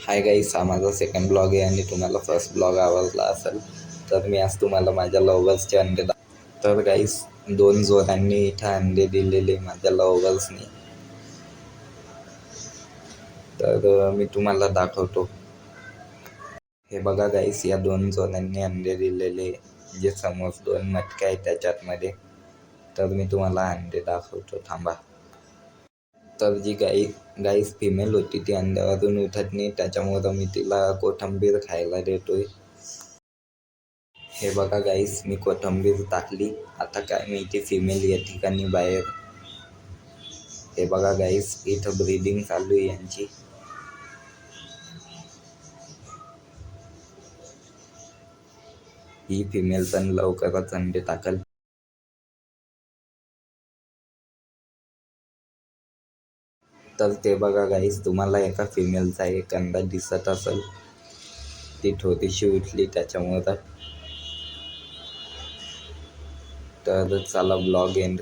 Hi guys, हा माझा second blog आहे आणि तुम्हाला फर्स्ट ब्लॉग आवडला असेल तर मी आज तुम्हाला माझ्या लव्हर्सचे अंडे तर गाईस 2 जोरांनी इथं अंडे दिलेले माझ्या लव्हर्सनी. तर मी तुम्हाला दाखवतो. हे बघा गाईस, या 2 जोरांनी अंडे दिलेले जे समोर 2 मटके आहेत त्याच्यातमध्ये. तर मी तुम्हाला अंडे दाखवतो, थांबा. तर जी गाईस फिमेल होती ती अंड्यावरून उठत नाही, त्याच्यामुळं मी तिला कोथिंबीर खायला देतोय. हे बघा गाईस, मी कोथिंबीर टाकली. आता काय माहिती फिमेल या ठिकाणी बाहेर. हे बघा गाईस, इथं ब्रीडिंग चालू आहे यांची. ही फिमेल पण लवकरच अंडे टाकल. तर ते बघा गाईस, तुम्हाला एका फिमेलचा एक अंडा दिसत असेल. ती थोडीशी उठली त्याच्यामुळं. तर चला ब्लॉग एंड